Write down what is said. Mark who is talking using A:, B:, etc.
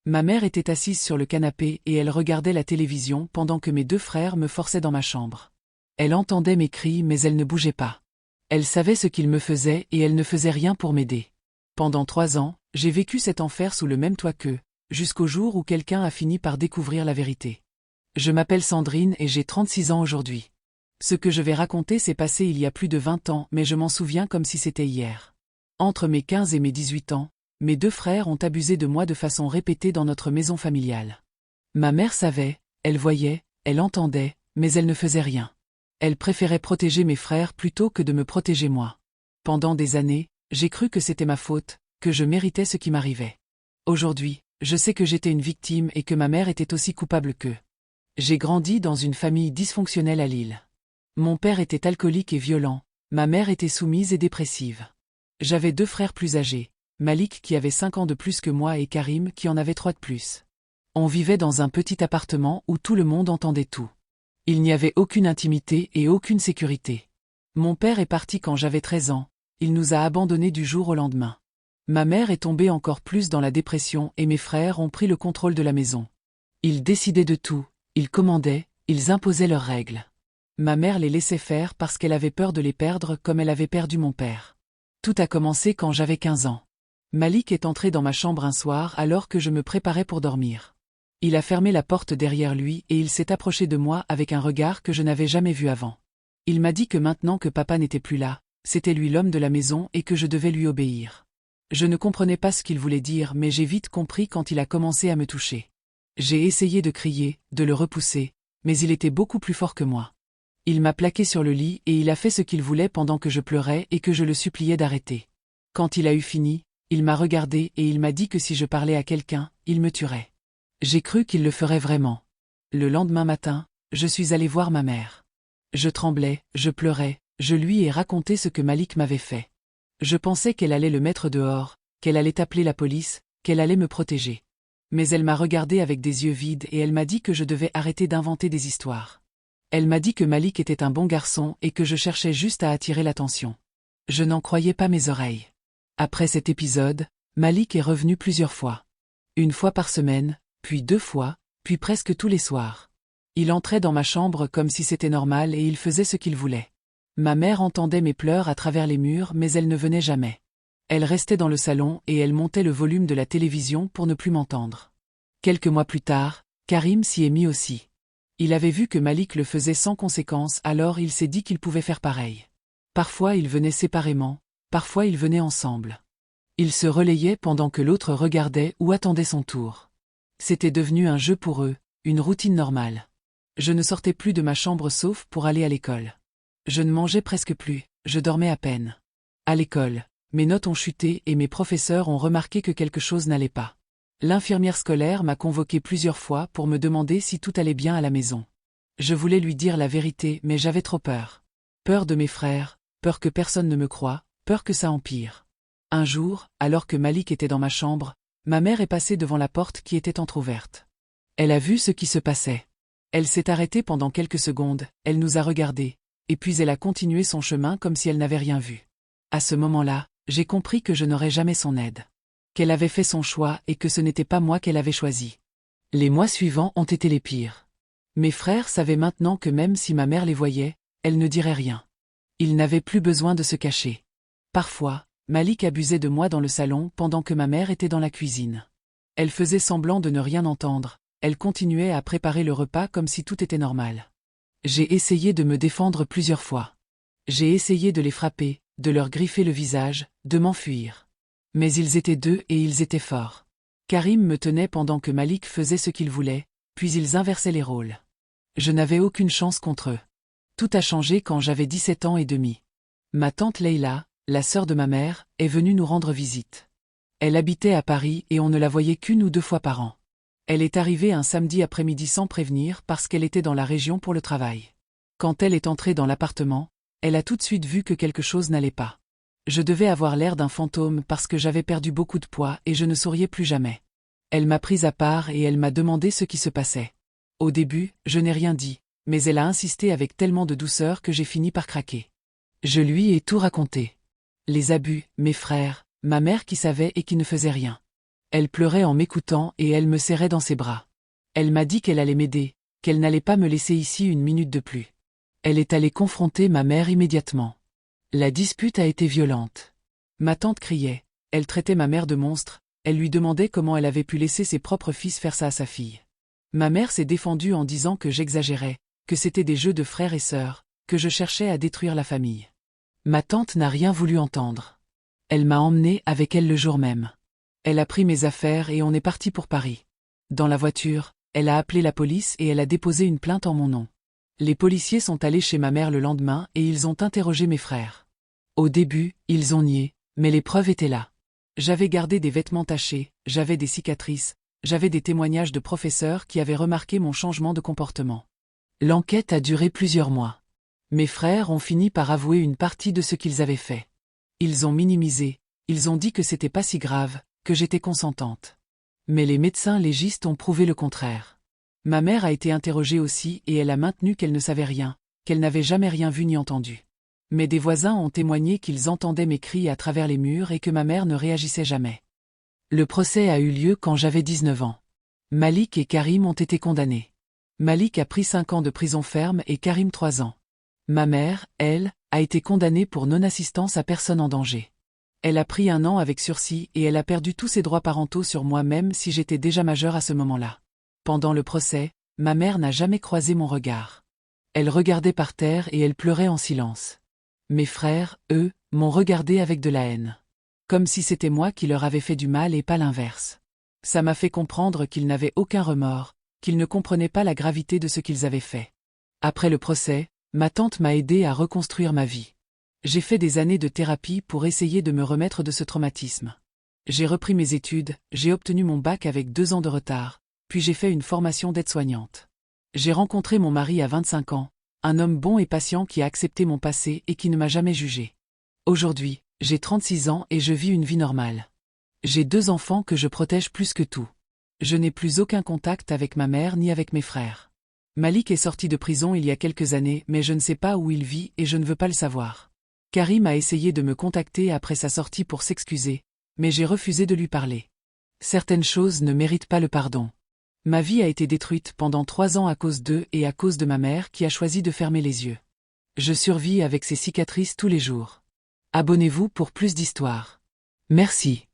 A: Ma mère était assise sur le canapé et elle regardait la télévision pendant que mes deux frères me forçaient dans ma chambre. Elle entendait mes cris mais elle ne bougeait pas. Elle savait ce qu'il me faisait et elle ne faisait rien pour m'aider. Pendant 3 ans, j'ai vécu cet enfer sous le même toit qu'eux, jusqu'au jour où quelqu'un a fini par découvrir la vérité. Je m'appelle Sandrine et j'ai 36 ans aujourd'hui. Ce que je vais raconter s'est passé il y a plus de 20 ans mais je m'en souviens comme si c'était hier. Entre mes 15 et mes 18 ans, mes deux frères ont abusé de moi de façon répétée dans notre maison familiale. Ma mère savait, elle voyait, elle entendait, mais elle ne faisait rien. Elle préférait protéger mes frères plutôt que de me protéger moi. Pendant des années, j'ai cru que c'était ma faute, que je méritais ce qui m'arrivait. Aujourd'hui, je sais que j'étais une victime et que ma mère était aussi coupable qu'eux. J'ai grandi dans une famille dysfonctionnelle à Lille. Mon père était alcoolique et violent, ma mère était soumise et dépressive. J'avais 2 frères plus âgés, Malik qui avait 5 ans de plus que moi et Karim qui en avait 3 de plus. On vivait dans un petit appartement où tout le monde entendait tout. Il n'y avait aucune intimité et aucune sécurité. Mon père est parti quand j'avais 13 ans, il nous a abandonnés du jour au lendemain. Ma mère est tombée encore plus dans la dépression et mes frères ont pris le contrôle de la maison. Ils décidaient de tout, ils commandaient, ils imposaient leurs règles. Ma mère les laissait faire parce qu'elle avait peur de les perdre comme elle avait perdu mon père. Tout a commencé quand j'avais 15 ans. Malik est entré dans ma chambre un soir alors que je me préparais pour dormir. Il a fermé la porte derrière lui et il s'est approché de moi avec un regard que je n'avais jamais vu avant. Il m'a dit que maintenant que papa n'était plus là, c'était lui l'homme de la maison et que je devais lui obéir. Je ne comprenais pas ce qu'il voulait dire mais j'ai vite compris quand il a commencé à me toucher. J'ai essayé de crier, de le repousser, mais il était beaucoup plus fort que moi. Il m'a plaqué sur le lit et il a fait ce qu'il voulait pendant que je pleurais et que je le suppliais d'arrêter. Quand il a eu fini, il m'a regardé et il m'a dit que si je parlais à quelqu'un, il me tuerait. J'ai cru qu'il le ferait vraiment. Le lendemain matin, je suis allé voir ma mère. Je tremblais, je pleurais, je lui ai raconté ce que Malik m'avait fait. Je pensais qu'elle allait le mettre dehors, qu'elle allait appeler la police, qu'elle allait me protéger. Mais elle m'a regardé avec des yeux vides et elle m'a dit que je devais arrêter d'inventer des histoires. Elle m'a dit que Malik était un bon garçon et que je cherchais juste à attirer l'attention. Je n'en croyais pas mes oreilles. Après cet épisode, Malik est revenu plusieurs fois. 1 fois par semaine, puis 2 fois, puis presque tous les soirs. Il entrait dans ma chambre comme si c'était normal et il faisait ce qu'il voulait. Ma mère entendait mes pleurs à travers les murs mais elle ne venait jamais. Elle restait dans le salon et elle montait le volume de la télévision pour ne plus m'entendre. Quelques mois plus tard, Karim s'y est mis aussi. Il avait vu que Malik le faisait sans conséquence alors il s'est dit qu'il pouvait faire pareil. Parfois ils venaient séparément, parfois ils venaient ensemble. Ils se relayaient pendant que l'autre regardait ou attendait son tour. C'était devenu un jeu pour eux, une routine normale. Je ne sortais plus de ma chambre sauf pour aller à l'école. Je ne mangeais presque plus, je dormais à peine. À l'école, mes notes ont chuté et mes professeurs ont remarqué que quelque chose n'allait pas. L'infirmière scolaire m'a convoqué plusieurs fois pour me demander si tout allait bien à la maison. Je voulais lui dire la vérité mais j'avais trop peur. Peur de mes frères, peur que personne ne me croie, peur que ça empire. Un jour, alors que Malik était dans ma chambre, ma mère est passée devant la porte qui était entr'ouverte. Elle a vu ce qui se passait. Elle s'est arrêtée pendant quelques secondes, elle nous a regardés, et puis elle a continué son chemin comme si elle n'avait rien vu. À ce moment-là, j'ai compris que je n'aurais jamais son aide. Qu'elle avait fait son choix et que ce n'était pas moi qu'elle avait choisi. Les mois suivants ont été les pires. Mes frères savaient maintenant que même si ma mère les voyait, elle ne dirait rien. Ils n'avaient plus besoin de se cacher. Parfois, Malik abusait de moi dans le salon pendant que ma mère était dans la cuisine. Elle faisait semblant de ne rien entendre, elle continuait à préparer le repas comme si tout était normal. J'ai essayé de me défendre plusieurs fois. J'ai essayé de les frapper, de leur griffer le visage, de m'enfuir. Mais ils étaient 2 et ils étaient forts. Karim me tenait pendant que Malik faisait ce qu'il voulait, puis ils inversaient les rôles. Je n'avais aucune chance contre eux. Tout a changé quand j'avais 17 ans et demi. Ma tante Leïla, la sœur de ma mère, est venue nous rendre visite. Elle habitait à Paris et on ne la voyait qu'1 ou 2 fois par an. Elle est arrivée un samedi après-midi sans prévenir parce qu'elle était dans la région pour le travail. Quand elle est entrée dans l'appartement, elle a tout de suite vu que quelque chose n'allait pas. Je devais avoir l'air d'un fantôme parce que j'avais perdu beaucoup de poids et je ne souriais plus jamais. Elle m'a prise à part et elle m'a demandé ce qui se passait. Au début, je n'ai rien dit, mais elle a insisté avec tellement de douceur que j'ai fini par craquer. Je lui ai tout raconté. Les abus, mes frères, ma mère qui savait et qui ne faisait rien. Elle pleurait en m'écoutant et elle me serrait dans ses bras. Elle m'a dit qu'elle allait m'aider, qu'elle n'allait pas me laisser ici une minute de plus. Elle est allée confronter ma mère immédiatement. La dispute a été violente. Ma tante criait, elle traitait ma mère de monstre, elle lui demandait comment elle avait pu laisser ses propres fils faire ça à sa fille. Ma mère s'est défendue en disant que j'exagérais, que c'était des jeux de frères et sœurs, que je cherchais à détruire la famille. Ma tante n'a rien voulu entendre. Elle m'a emmenée avec elle le jour même. Elle a pris mes affaires et on est parti pour Paris. Dans la voiture, elle a appelé la police et elle a déposé une plainte en mon nom. Les policiers sont allés chez ma mère le lendemain et ils ont interrogé mes frères. Au début, ils ont nié, mais les preuves étaient là. J'avais gardé des vêtements tachés, j'avais des cicatrices, j'avais des témoignages de professeurs qui avaient remarqué mon changement de comportement. L'enquête a duré plusieurs mois. Mes frères ont fini par avouer une partie de ce qu'ils avaient fait. Ils ont minimisé, ils ont dit que c'était pas si grave, que j'étais consentante. Mais les médecins légistes ont prouvé le contraire. Ma mère a été interrogée aussi et elle a maintenu qu'elle ne savait rien, qu'elle n'avait jamais rien vu ni entendu. Mais des voisins ont témoigné qu'ils entendaient mes cris à travers les murs et que ma mère ne réagissait jamais. Le procès a eu lieu quand j'avais 19 ans. Malik et Karim ont été condamnés. Malik a pris 5 ans de prison ferme et Karim 3 ans. Ma mère, elle, a été condamnée pour non-assistance à personne en danger. Elle a pris 1 an avec sursis et elle a perdu tous ses droits parentaux sur moi même si j'étais déjà majeure à ce moment-là. Pendant le procès, ma mère n'a jamais croisé mon regard. Elle regardait par terre et elle pleurait en silence. Mes frères, eux, m'ont regardé avec de la haine. Comme si c'était moi qui leur avais fait du mal et pas l'inverse. Ça m'a fait comprendre qu'ils n'avaient aucun remords, qu'ils ne comprenaient pas la gravité de ce qu'ils avaient fait. Après le procès, ma tante m'a aidé à reconstruire ma vie. J'ai fait des années de thérapie pour essayer de me remettre de ce traumatisme. J'ai repris mes études, j'ai obtenu mon bac avec 2 ans de retard, puis j'ai fait une formation d'aide-soignante. J'ai rencontré mon mari à 25 ans, un homme bon et patient qui a accepté mon passé et qui ne m'a jamais jugé. Aujourd'hui, j'ai 36 ans et je vis une vie normale. J'ai 2 enfants que je protège plus que tout. Je n'ai plus aucun contact avec ma mère ni avec mes frères. Malik est sorti de prison il y a quelques années mais je ne sais pas où il vit et je ne veux pas le savoir. Karim a essayé de me contacter après sa sortie pour s'excuser, mais j'ai refusé de lui parler. Certaines choses ne méritent pas le pardon. Ma vie a été détruite pendant 3 ans à cause d'eux et à cause de ma mère qui a choisi de fermer les yeux. Je survis avec ces cicatrices tous les jours. Abonnez-vous pour plus d'histoires. Merci.